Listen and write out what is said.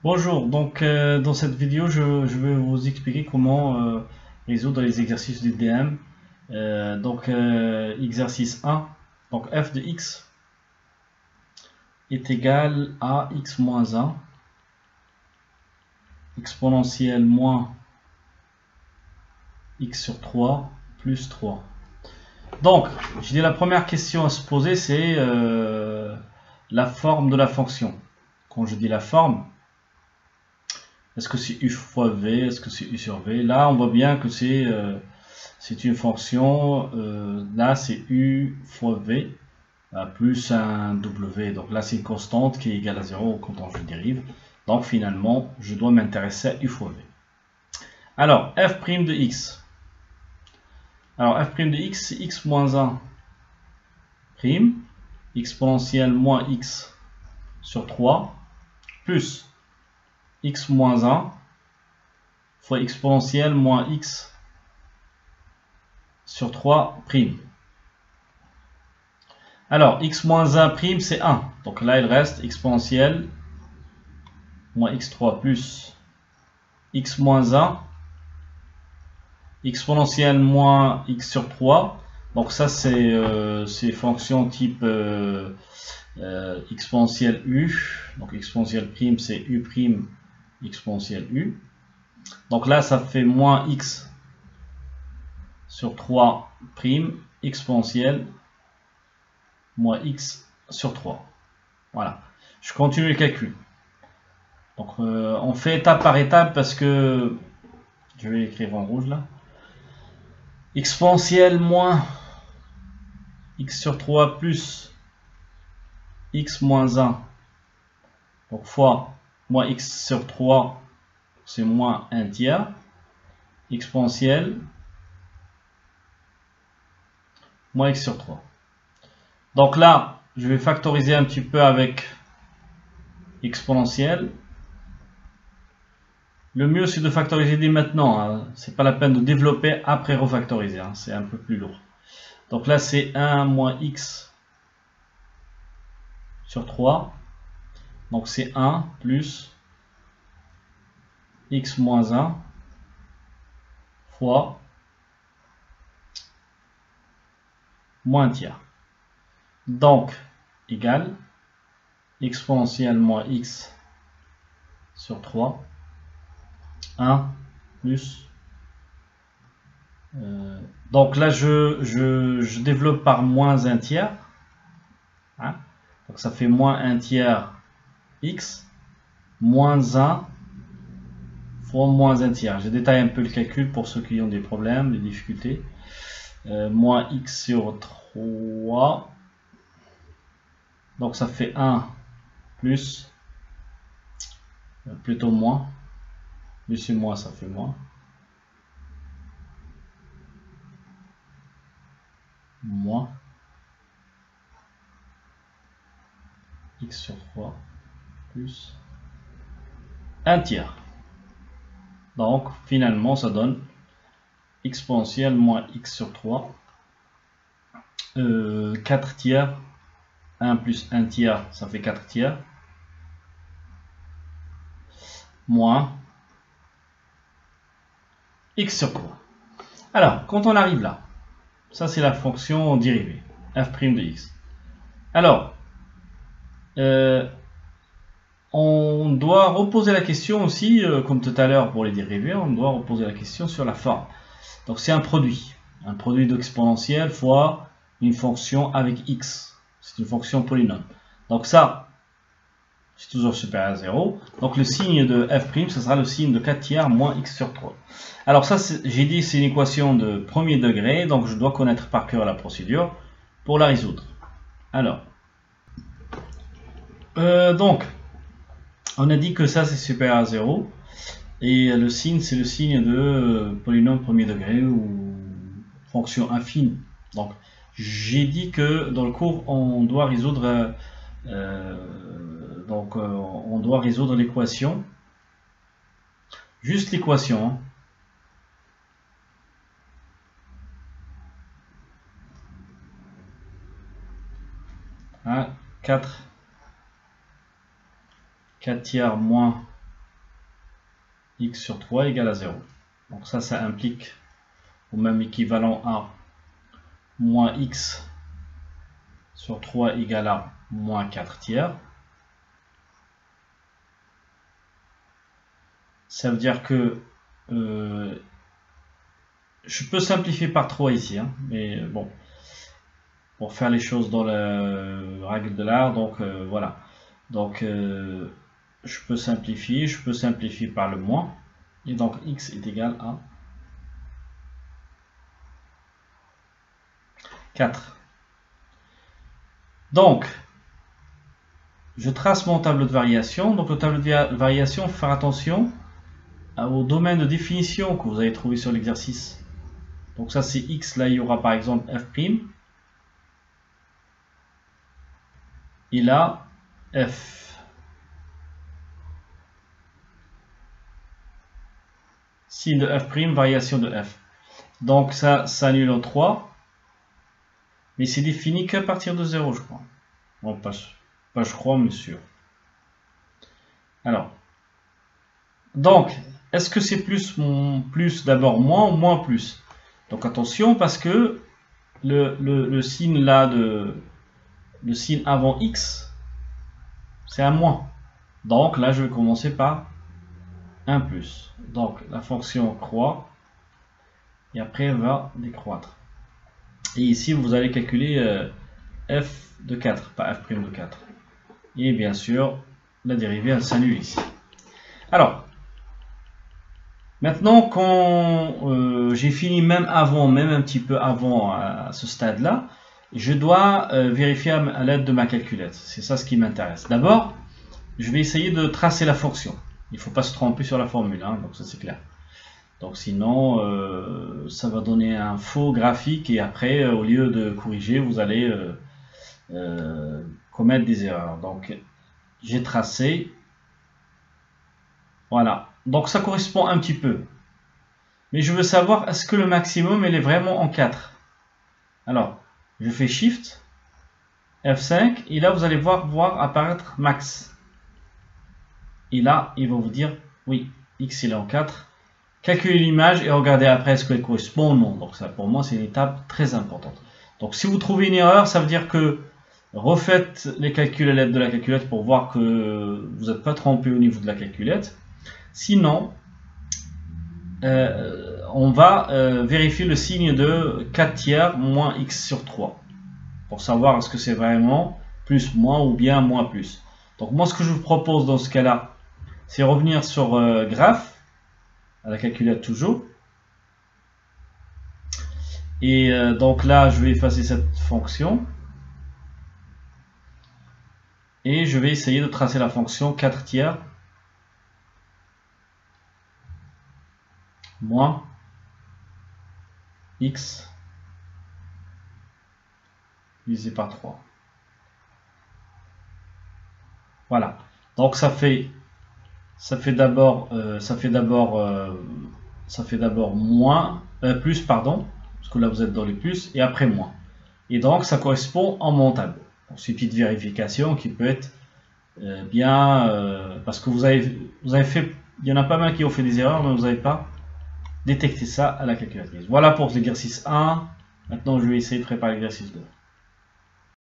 Bonjour, donc dans cette vidéo je vais vous expliquer comment résoudre les exercices du DM. Exercice 1, donc f de x est égal à x moins 1 exponentielle moins x sur 3 plus 3. Donc, je dis la première question à se poser, c'est la forme de la fonction. Quand je dis la forme, est-ce que c'est u fois v, est-ce que c'est u sur v? Là, on voit bien que c'est une fonction, là c'est u fois v, plus un w. Donc là, c'est une constante qui est égale à 0 quand je dérive. Donc finalement, je dois m'intéresser à u fois v. Alors, f' de x. Alors, f' de x, c'est x moins 1 prime, exponentielle moins x sur 3, plus x moins 1 fois exponentielle moins x sur 3 prime. Alors, x moins 1 prime, c'est 1. Donc là, il reste exponentielle moins x3 plus x moins 1 exponentielle moins x sur 3. Donc ça, c'est fonction type exponentielle u. Donc exponentielle prime, c'est u prime exponentielle u. Donc là, ça fait moins x sur 3 prime exponentielle moins x sur 3. Voilà. Je continue le calcul. Donc on fait étape par étape parce que je vais écrire en rouge là. Exponentielle moins x sur 3 plus x moins 1. Donc fois moins x sur 3, c'est moins 1 tiers. Exponentielle moins x sur 3. Donc là, je vais factoriser un petit peu avec exponentielle. Le mieux, c'est de factoriser dès maintenant. Hein. C'est pas la peine de développer après refactoriser. Hein. C'est un peu plus lourd. Donc là, c'est 1 moins x sur 3. Donc c'est 1 plus x moins 1 fois moins 1 tiers. Donc, égale exponentielle moins x sur 3. 1 plus. Donc là, je développe par moins 1 tiers. Hein, donc ça fait moins 1 tiers x moins 1 fois moins 1 tiers. Je détaille un peu le calcul pour ceux qui ont des problèmes, des difficultés. Moins x sur 3. Donc ça fait 1 plus, plutôt moins. Plus et moins, ça fait moins. Moins x sur 3 plus 1 tiers. Donc finalement ça donne exponentielle moins x sur 3, 4 tiers, 1 plus 1 tiers, ça fait 4 tiers, moins x sur 3. Alors, quand on arrive là, ça c'est la fonction dérivée, f' de x. Alors, on doit reposer la question aussi, comme tout à l'heure pour les dérivés, on doit reposer la question sur la forme. Donc c'est un produit d'exponentielle fois une fonction avec x. C'est une fonction polynôme. Donc ça, c'est toujours supérieur à 0. Donc le signe de f', ce sera le signe de 4 tiers moins x sur 3. Alors ça, j'ai dit, c'est une équation de premier degré, donc je dois connaître par cœur la procédure pour la résoudre. Alors, on a dit que ça c'est supérieur à 0. Et le signe, c'est le signe de polynôme premier degré ou fonction infime. Donc, j'ai dit que dans le cours, on doit résoudre, on doit résoudre l'équation, juste l'équation. Hein, 4 tiers moins x sur 3 égale à 0. Donc ça implique au même équivalent à moins x sur 3 égale à moins 4 tiers. Ça veut dire que je peux simplifier par 3 ici, hein, mais bon, pour faire les choses dans la règle de l'art, donc voilà. Donc je peux simplifier par le moins, et donc x est égal à 4. Donc, je trace mon tableau de variation. Donc le tableau de variation, il faut faire attention au domaine de définition que vous avez trouvé sur l'exercice. Donc ça c'est x, là il y aura par exemple f', et là f. Signe de f', variation de f. Donc ça s'annule en 3, mais c'est défini qu'à partir de 0, je crois. Bon, pas je crois, mais sûr. Alors, donc, est-ce que c'est plus d'abord moins ou moins plus? Donc attention, parce que le signe là le signe avant x, c'est un moins. Donc là, je vais commencer par un plus. Donc la fonction croît et après elle va décroître. Et ici, vous allez calculer f de 4, pas f' de 4. Et bien sûr, la dérivée, elle s'annule ici. Alors, maintenant, quand j'ai fini même un petit peu avant à ce stade-là, je dois vérifier à l'aide de ma calculette. C'est ça ce qui m'intéresse. D'abord, je vais essayer de tracer la fonction. Il ne faut pas se tromper sur la formule, hein, donc ça c'est clair. Donc sinon, ça va donner un faux graphique et après, au lieu de corriger, vous allez commettre des erreurs. Donc, j'ai tracé. Voilà. Donc, ça correspond un petit peu. Mais je veux savoir, est-ce que le maximum, il est vraiment en 4? Alors, je fais Shift, F5, et là, vous allez voir apparaître max. Et là, il va vous dire, oui, X, il est en 4. Calculez l'image et regardez après est-ce qu'elle correspond ou non. Donc ça, pour moi, c'est une étape très importante. Donc si vous trouvez une erreur, ça veut dire que refaites les calculs à l'aide de la calculette pour voir que vous n'êtes pas trompé au niveau de la calculette. Sinon, on va vérifier le signe de 4 tiers moins x sur 3 pour savoir est-ce que c'est vraiment plus moins ou bien moins plus. Donc moi, ce que je vous propose dans ce cas-là, c'est revenir sur graphe, à la calculette toujours. Et donc là, je vais effacer cette fonction. Et je vais essayer de tracer la fonction 4 tiers moins x divisé par 3. Voilà. Donc ça fait d'abord moins plus, pardon, parce que là vous êtes dans les plus, et après moins. Et donc ça correspond en mon tableau. C'est une petite vérification qui peut être parce que vous avez fait, il y en a pas mal qui ont fait des erreurs, mais vous n'avez pas détecté ça à la calculatrice. Voilà pour l'exercice 1. Maintenant je vais essayer de préparer l'exercice 2.